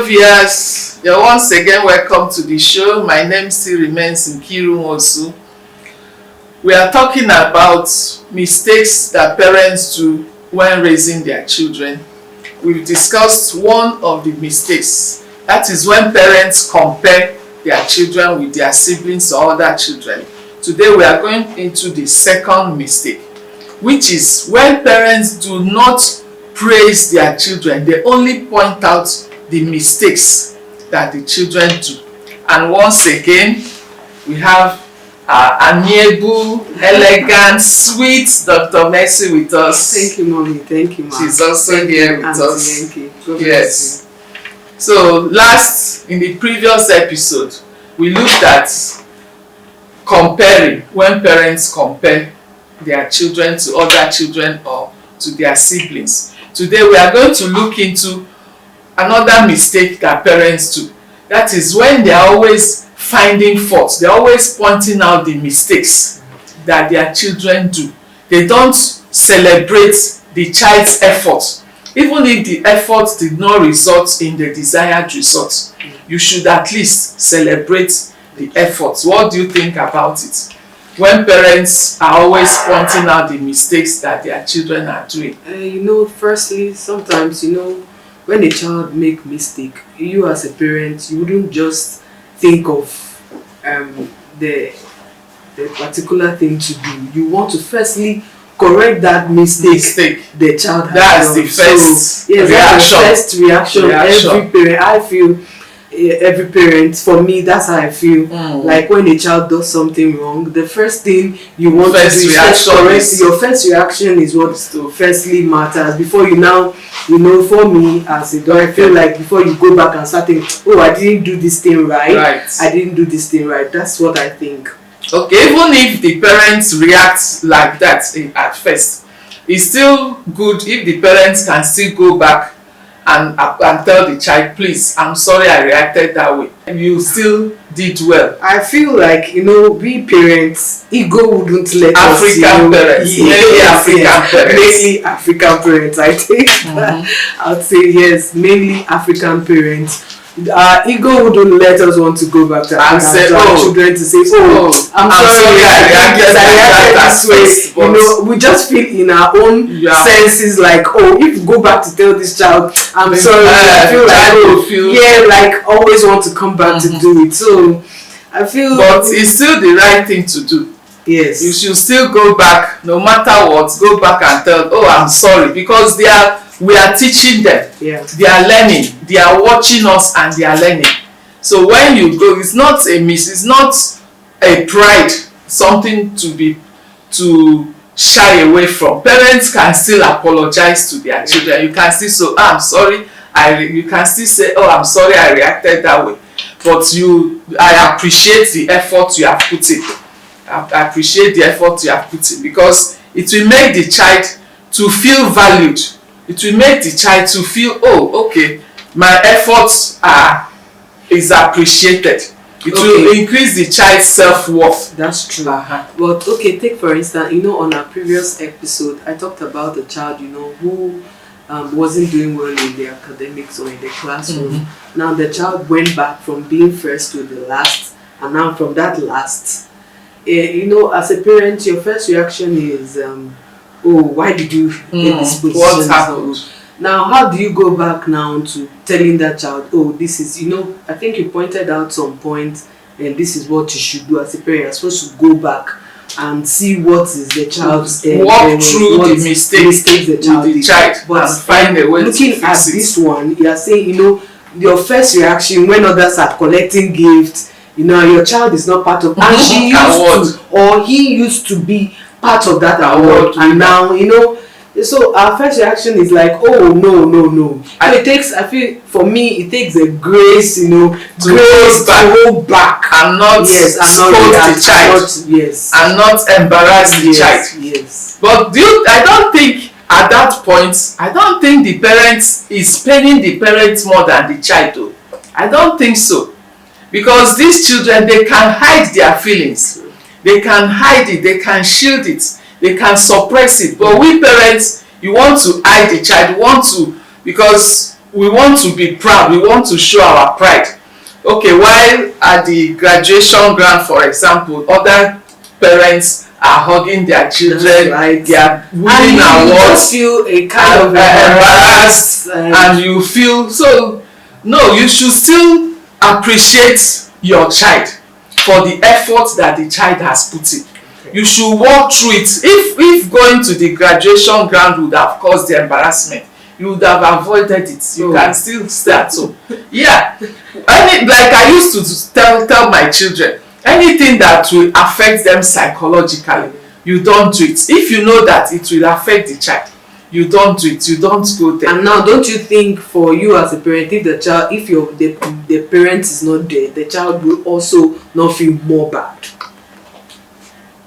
Hello viewers, you're once again welcome to the show. My name still remains Nkeiru Nwosu. We are talking about mistakes that parents do when raising their children. We've discussed one of the mistakes. That is when parents compare their children with their siblings or other children. Today we are going into the second mistake, which is when parents do not praise their children. They only point out the mistakes that the children do. And once again, we have amiable, elegant, sweet Dr. Mercy with us. Thank you, Mommy. Thank you, Ma. She's also here with us. Yes. So in the previous episode, we looked at comparing, when parents compare their children to other children or to their siblings. Today we are going to look into another mistake that parents do. That is when they are always finding faults. They are always pointing out the mistakes that their children do. They don't celebrate the child's effort. Even if the effort did not result in the desired result, you should at least celebrate the effort. What do you think about it? When parents are always pointing out the mistakes that their children are doing? Firstly, sometimes, when a child make mistake, you as a parent, you wouldn't just think of the particular thing to do. You want to firstly correct that mistake the child has That's done. the first reaction. That's the first reaction. Every parent, I feel, every parent, for me, that's how I feel. Like when a child does something wrong, the first thing you want to do is correct. Your first reaction is what firstly matters. Before you now, for me as a daughter, I feel like before you go back and start thinking, oh, I didn't do this thing right. I didn't do this thing right. That's what I think. Okay, even if the parents react like that at first, it's still good if the parents can still go back and tell the child, please, I'm sorry I reacted that way. You still did well. I feel like, we parents, ego wouldn't let us. African parents. Mainly African parents, I think. I would say yes, mainly African parents. Our ego wouldn't let us want to go back to our children to say, I'm sorry I reacted this way. We just feel in our own senses like, if you go back to tell this child, I'm sorry, I feel like always want to come back to do it. So I feel, but it's still the right thing to do. Yes, you should still go back, no matter what. Go back and tell, I'm sorry, because we are teaching them. They are learning. They are watching us and they are learning. So when you go, it's not it's not a pride, something to shy away from. Parents can still apologize to their children. You can still say, I'm sorry. You can still say, I'm sorry I reacted that way. But I appreciate the effort you have put in. I appreciate the effort you have put in, because it will make the child to feel valued. It will make the child to feel, okay, my efforts is appreciated. It will increase the child's self-worth. That's true. But take for instance, on our previous episode, I talked about a child, who wasn't doing well in the academics or in the classroom. Now the child went back from being first to the last, and now from that last, as a parent, your first reaction is, why did you get this position? What happened? Now, how do you go back now to telling that child, this is, I think you pointed out some points, and this is what you should do as a parent. You're supposed to go back and see what is the child's walk through the mistakes the child did. But and find a way looking at this one, you are saying, your first reaction when others are collecting gifts, your child is not part of, and she used to, or he used to be part of that award, and now so our first reaction is like, no. And it takes, I feel, for me, it takes a grace, grace to hold back and not scold the child, and not embarrass the child. Yes. But I don't think at that point, I don't think the parents is paining the parents more than the child, though. I don't think so, because these children, they can hide their feelings. They can hide it, they can shield it, they can suppress it. But we parents, you want to hide the child, you want to, because we want to be proud, we want to show our pride. Okay, while at the graduation ground, for example, other parents are hugging their children, right. They are winning awards, you feel a kind of embarrassed, and you feel so. No, you should still appreciate your child for the effort that the child has put in. Okay. You should walk through it. If going to the graduation ground would have caused the embarrassment, you would have avoided it. You can still stay at home. Yeah, like I used to tell my children, anything that will affect them psychologically, you don't do it. If you know that it will affect the child, you don't do it. You don't go there. And now, don't you think for you as a parent, if the child, if the parent is not there, the child will also not feel more bad?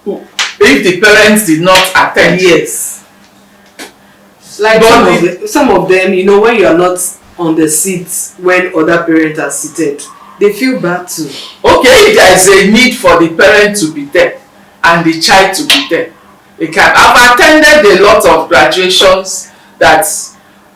If the parents did not attend? Yes. Like some of them, you know, when you are not on the seats when other parents are seated, they feel bad too. Okay, if there is a need for the parent to be there and the child to be there, they can. I've attended a lot of graduations that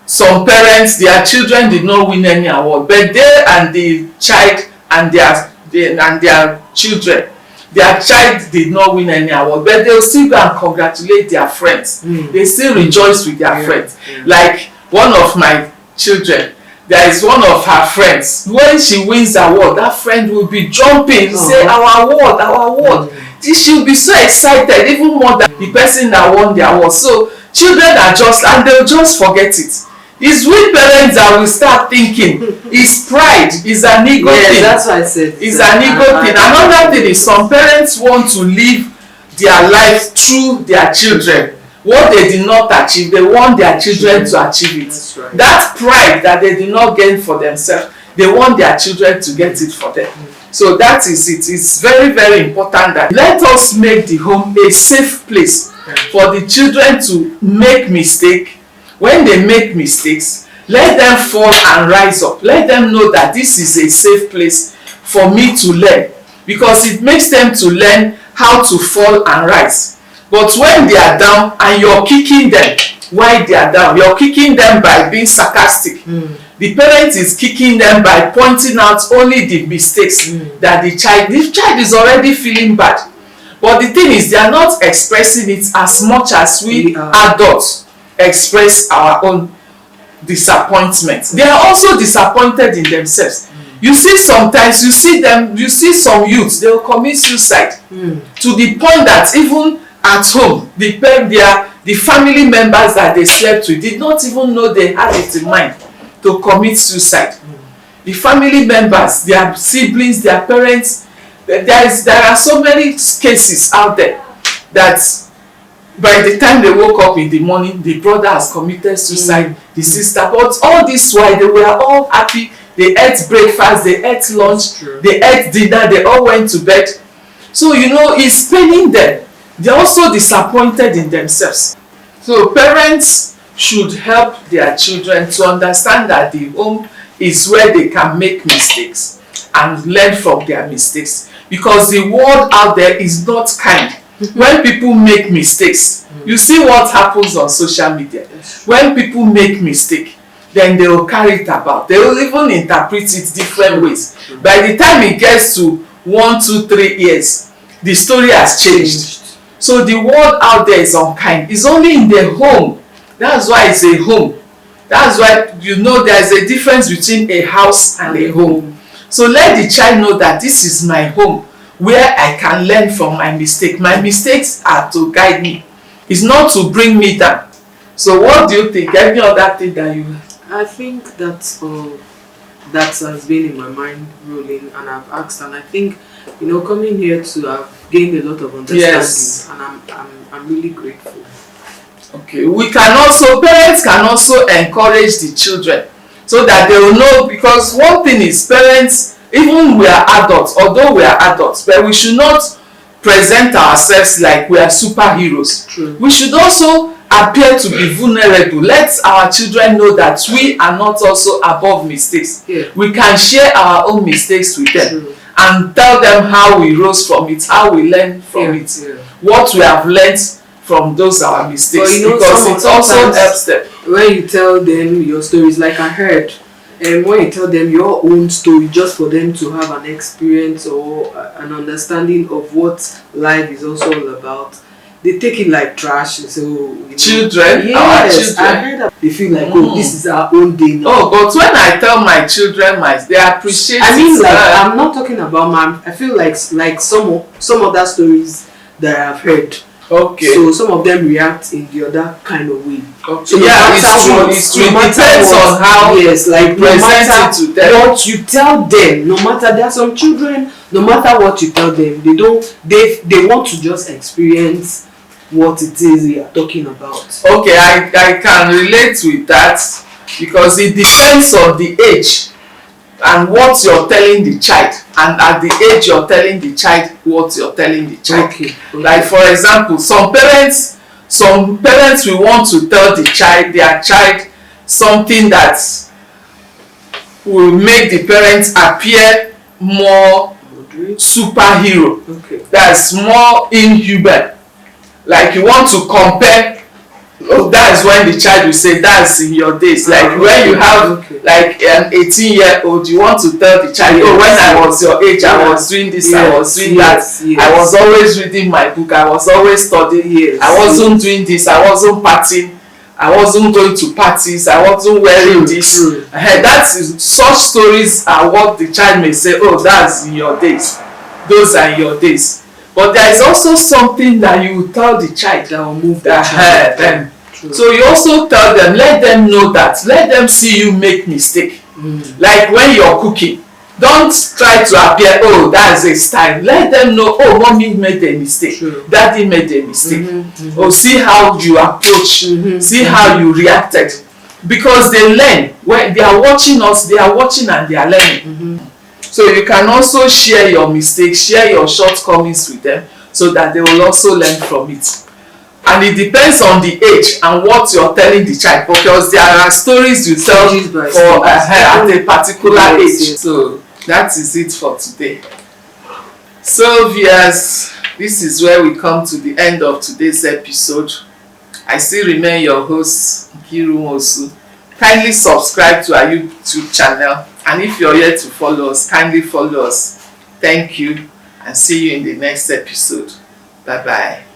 some parents, their children did not win any award, but they and the child and their children, their child did not win any award, but they will still go and congratulate their friends. They still rejoice with their friends. Like one of my children, there is one of her friends, when she wins the award, that friend will be jumping, say our award. She will be so excited, even more than the person that won the award. So children are just, and they'll just forget it. It's we parents that will start thinking it's pride, it's an ego thing. That's what I said. It's an ego thing. Another thing is some parents want to live their life through their children. What they did not achieve, they want their children to achieve it. Right. That pride that they did not gain for themselves, they want their children to get it for them. So that is it. It's very, very important that let us make the home a safe place for the children to make mistakes. When they make mistakes, let them fall and rise up. Let them know that this is a safe place for me to learn, because it makes them to learn how to fall and rise. But when they are down and you're kicking them while they are down, you're kicking them by being sarcastic. The parent is kicking them by pointing out only the mistakes that the child is already feeling bad. But the thing is, they are not expressing it as much as we adults express our own disappointment. They are also disappointed in themselves. You see, sometimes you see some youths, they will commit suicide to the point that even at home, the family members that they slept with did not even know they had it in mind to commit suicide. The family members, their siblings, their parents, there are so many cases out there that by the time they woke up in the morning, the brother has committed suicide, the sister. But all this while, they were all happy. They ate breakfast, they ate lunch, they ate dinner, they all went to bed. So, you know, it's paining them. They're also disappointed in themselves. So parents should help their children to understand that the home is where they can make mistakes and learn from their mistakes. Because the world out there is not kind. When people make mistakes, you see what happens on social media. When people make mistake, then they will carry it about. They will even interpret it different ways. By the time it gets to 1, 2, 3 years, the story has changed. So the world out there is unkind. It's only in the home. That's why it's a home. That's why, you know, there's a difference between a house and a home. So let the child know that this is my home, where I can learn from my mistake. My mistakes are to guide me. It's not to bring me down. So what do you think? Any other thing that you... I think that's all that has been in my mind rolling, and I've asked, and I think, you know, coming here to have gained a lot of understanding, and I'm really grateful. Okay, parents can also encourage the children so that they will know, because one thing is, parents, even we are adults, although we are adults, but we should not present ourselves like we are superheroes. True. We should also appear to be vulnerable. Let our children know that we are not also above mistakes. Yeah. We can share our own mistakes with them. True. And tell them how we rose from it, how we learned from it, what we have learned from those our mistakes, you know, because it also helps them. when you tell them your stories, like I heard, and when you tell them your own story, just for them to have an experience or an understanding of what life is also all about, they take it like trash. So children, yes, our children, I heard that they feel like, oh, this is our own day now. Oh, but when I tell my children, they appreciate. I mean, like I'm not talking about I feel like some other stories that I've heard. Okay. So some of them react in the other kind of way. Okay. So yeah, it's true. It depends on how like present it to them. What you tell them, no matter, there are some children, no matter what you tell them, they want to just experience what it is you are talking about. Okay, I can relate with that because it depends on the age and what you're telling the child, and at the age you're telling the child what you're telling the child. Okay. Like for example, some parents will want to tell their child something that will make the parents appear more superhero. Okay. That's more inhuman. Like you want to compare. Oh, that's when the child will say that's in your days. Like when you have like an 18-year-old, you want to tell the child, oh, when I was your age, I was doing this, I was doing that. I was always reading my book, I was always studying. I wasn't doing this, I wasn't partying, I wasn't going to parties, I wasn't wearing this. Such stories are what the child may say, oh, that's in your days. Those are in your days. But there is also something that you will tell the child that will move their head. So you also tell them, let them know that, let them see you make mistake. Like when you're cooking, don't try to appear, oh, that's a style. Let them know, oh, mommy made a mistake, daddy made a mistake. Oh, see how you approach, see how you reacted. Because they learn. When they are watching us, they are watching and they are learning. So you can also share your mistakes, share your shortcomings with them so that they will also learn from it. And it depends on the age and what you're telling the child, because there are stories you tell for at a particular age. So that is it for today. So viewers, this is where we come to the end of today's episode. I still remain your host, Nkeiru Nwosu. Kindly subscribe to our YouTube channel. And if you're yet to follow us, kindly follow us. Thank you and see you in the next episode. Bye-bye.